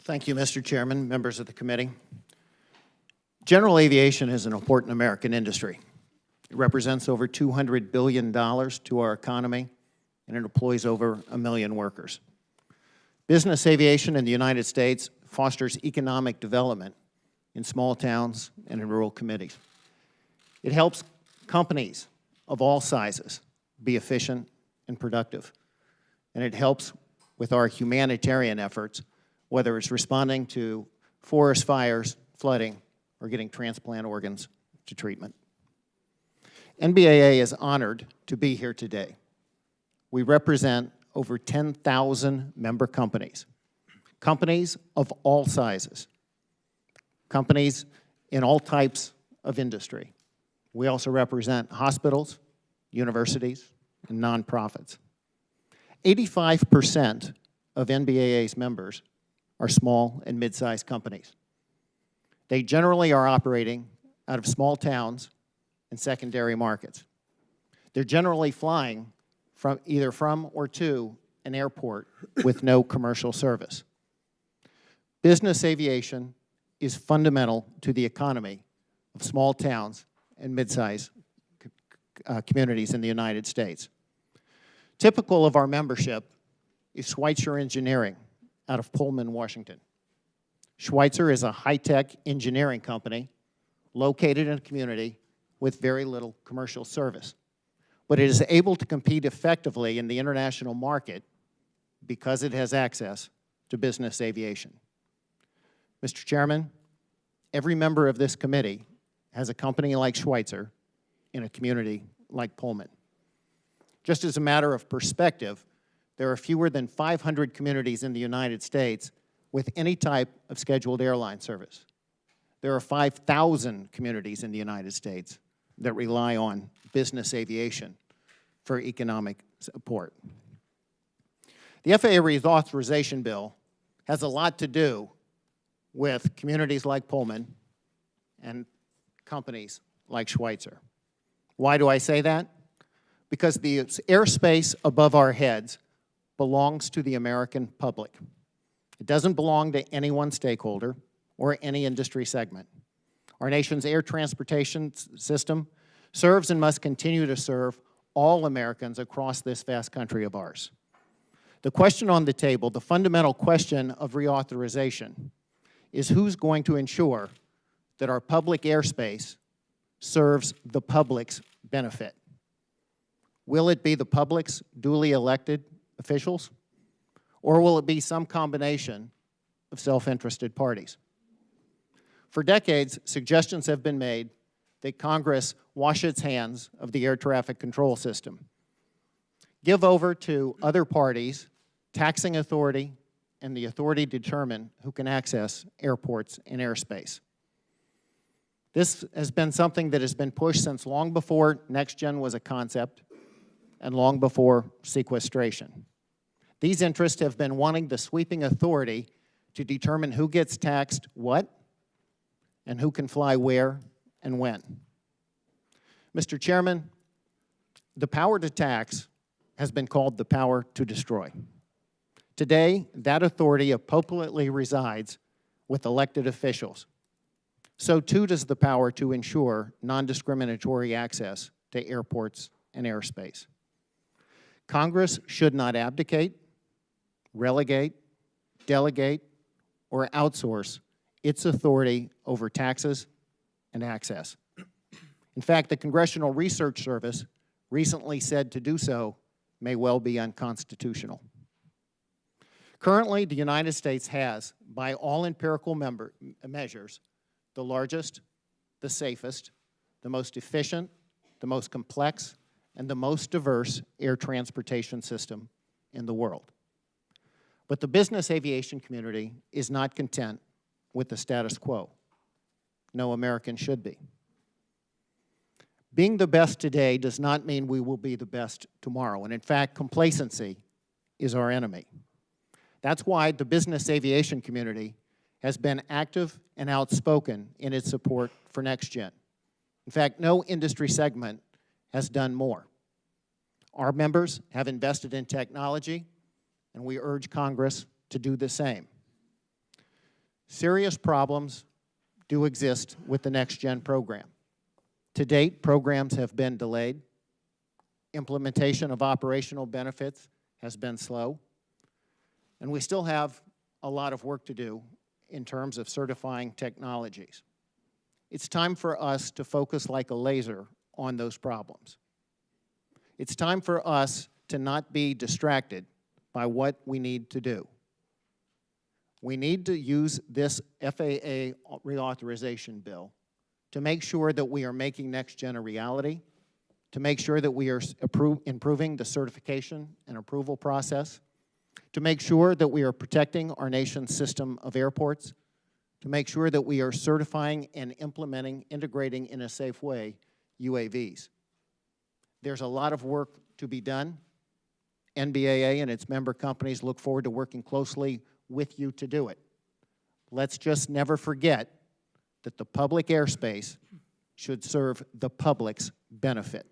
Thank you, Mr. Chairman, members of the committee. General aviation is an important American industry. It represents over $200 billion to our economy, and it employs over 1 million workers. Business aviation in the United States fosters economic development in small towns and in rural communities. It helps companies of all sizes be efficient and productive. And it helps with our humanitarian efforts, whether it's responding to forest fires, flooding, or getting transplant organs to treatment. NBAA is honored to be here today. We represent over 10,000 member companies, companies of all sizes, companies in all types of industry. We also represent hospitals, universities, and nonprofits. 85% of NBAA's members are small and mid-sized companies. They generally are operating out of small towns and secondary markets. They're generally flying either from or to an airport with no commercial service. Business aviation is fundamental to the economy of small towns and mid-sized communities in the United States. Typical of our membership is Schweitzer Engineering out of Pullman, Washington. Schweitzer is a high-tech engineering company located in a community with very little commercial service, but it is able to compete effectively in the international market because it has access to business aviation. Mr. Chairman, every member of this committee has a company like Schweitzer in a community like Pullman. Just as a matter of perspective, there are fewer than 500 communities in the United States with any type of scheduled airline service. There are 5,000 communities in the United States that rely on business aviation for economic support. The FAA reauthorization bill has a lot to do with communities like Pullman and companies like Schweitzer. Why do I say that? Because the airspace above our heads belongs to the American public. It doesn't belong to any one stakeholder or any industry segment. Our nation's air transportation system serves and must continue to serve all Americans across this vast country of ours. The question on the table, the fundamental question of reauthorization, is who's going to ensure that our public airspace serves the public's benefit? Will it be the public's duly elected officials, or will it be some combination of self-interested parties? For decades, suggestions have been made that Congress wash its hands of the air traffic control system, give over to other parties taxing authority and the authority to determine who can access airports and airspace. This has been something that has been pushed since long before NextGen was a concept and long before sequestration. These interests have been wanting the sweeping authority to determine who gets taxed what and who can fly where and when. Mr. Chairman, the power to tax has been called the power to destroy. Today, that authority appropriately resides with elected officials. So too does the power to ensure non-discriminatory access to airports and airspace. Congress should not abdicate, relegate, delegate, or outsource its authority over taxes and access. In fact, the Congressional Research Service recently said to do so may well be unconstitutional. Currently, the United States has, by all empirical measures, the largest, the safest, the most efficient, the most complex, and the most diverse air transportation system in the world. But the business aviation community is not content with the status quo. No American should be. Being the best today does not mean we will be the best tomorrow, and in fact, complacency is our enemy. That's why the business aviation community has been active and outspoken in its support for NextGen. In fact, no industry segment has done more. Our members have invested in technology, and we urge Congress to do the same. Serious problems do exist with the Next Gen program. To date, programs have been delayed. Implementation of operational benefits has been slow. And we still have a lot of work to do in terms of certifying technologies. It's time for us to focus like a laser on those problems. It's time for us to not be distracted by what we need to do. We need to use this FAA reauthorization bill to make sure that we are making Next Gen a reality, to make sure that we are improving the certification and approval process, to make sure that we are protecting our nation's system of airports, to make sure that we are certifying and implementing, integrating in a safe way, UAVs. There's a lot of work to be done. NBAA and its member companies look forward to working closely with you to do it. Let's just never forget that the public airspace should serve the public's benefit.